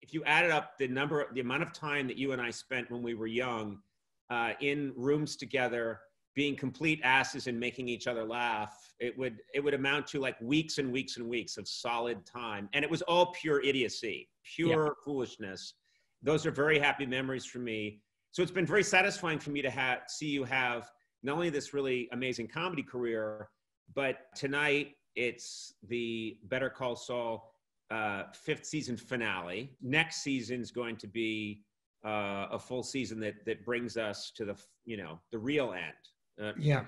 if you added up the amount of time that you and I spent when we were young in rooms together, being complete asses and making each other laugh, it would amount to like weeks and weeks and weeks of solid time. And it was all pure idiocy, pure foolishness. Those are very happy memories for me. So it's been very satisfying for me to see you have not only this really amazing comedy career, but tonight it's the Better Call Saul 5th season finale. Next season's going to be a full season that brings us to the real end.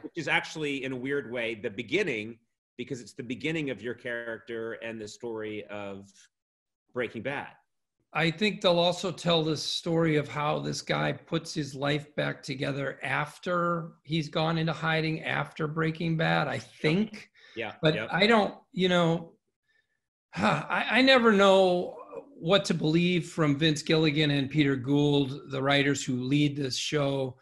Which is actually, in a weird way, the beginning, because it's the beginning of your character and the story of Breaking Bad. I think they'll also tell this story of how this guy puts his life back together after he's gone into hiding after Breaking Bad, I think. Yeah. But I don't, I never know what to believe from Vince Gilligan and Peter Gould, the writers who lead this show,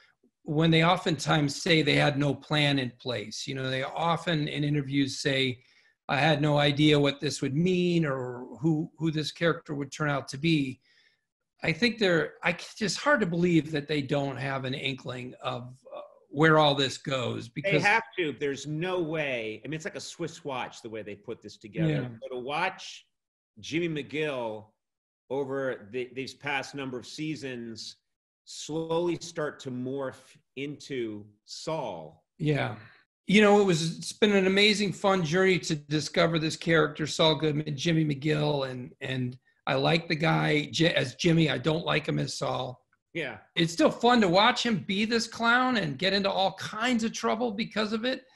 when they oftentimes say they had no plan in place. They often in interviews say, I had no idea what this would mean or who this character would turn out to be. I think it's just hard to believe that they don't have an inkling of where all this goes. Because they have to. There's no way. I mean, it's like a Swiss watch, the way they put this together. Yeah. So to watch Jimmy McGill over these past number of seasons slowly start to morph into Saul. Yeah. It's been an amazing, fun journey to discover this character, Saul Goodman, Jimmy McGill, and I like the guy as Jimmy. I don't like him as Saul. Yeah. It's still fun to watch him be this clown and get into all kinds of trouble because of it.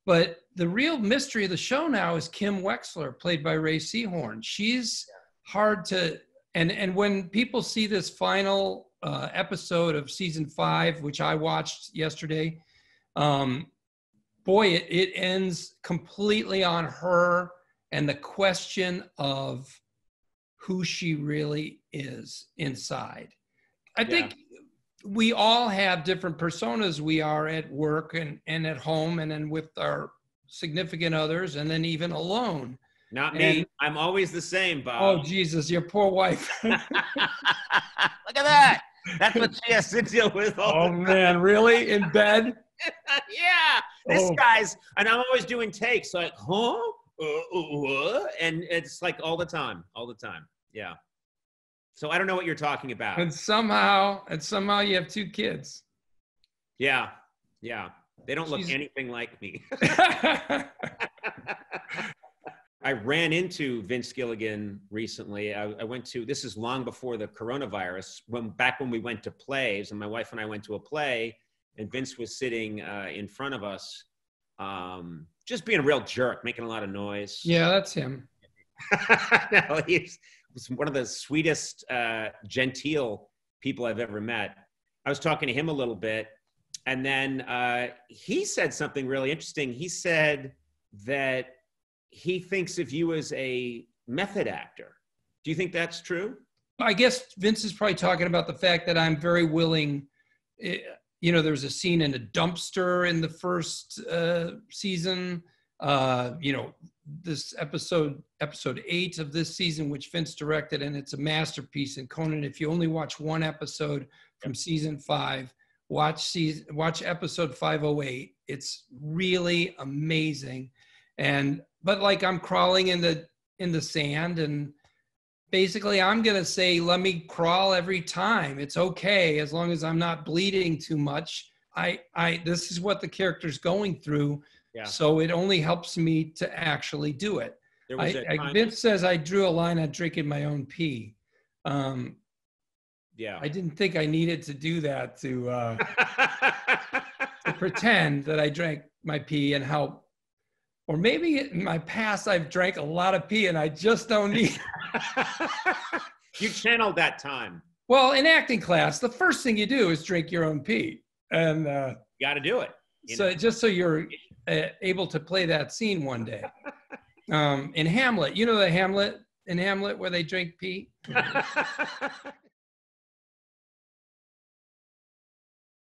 But the real mystery of the show now is Kim Wexler, played by Ray Seahorn. She's hard to, and when people see this final episode of season 5, which I watched yesterday, boy, it ends completely on her and the question of who she really is inside. I think we all have different personas. We are at work and at home and then with our significant others and then even alone. Not me. I'm always the same, Bob. Oh, Jesus, your poor wife. Look at that. That's what she has to deal with. Man, really? In bed? Yeah. This guy's, and I'm always doing takes like, and it's like all the time. Yeah. So I don't know what you're talking about. And somehow you have 2 kids. Yeah. They don't look anything like me. I ran into Vince Gilligan recently. I went to, this is long before the coronavirus, back when we went to plays, and my wife and I went to a play, and Vince was sitting in front of us, just being a real jerk, making a lot of noise. Yeah, that's him. No, he was one of the sweetest, genteel people I've ever met. I was talking to him a little bit, and then he said something really interesting. He said that he thinks of you as a method actor. Do you think that's true? I guess Vince is probably talking about the fact that I'm very willing. There's a scene in a dumpster in the first season. This episode 8 of this season, which Vince directed, and it's a masterpiece. And Conan, if you only watch one episode from season 5, watch episode 508. It's really amazing. But like I'm crawling in the sand, and basically I'm gonna say, let me crawl every time. It's okay as long as I'm not bleeding too much. This is what the character's going through. Yeah. So it only helps me to actually do it. Vince says I drew a line on drinking my own pee. I didn't think I needed to do that to pretend that I drank my pee and help. Or maybe in my past, I've drank a lot of pee and I just don't need. You channeled that time. Well, in acting class, the first thing you do is drink your own pee. And you got to do it. Just so you're able to play that scene one day. In Hamlet, the Hamlet where they drink pee?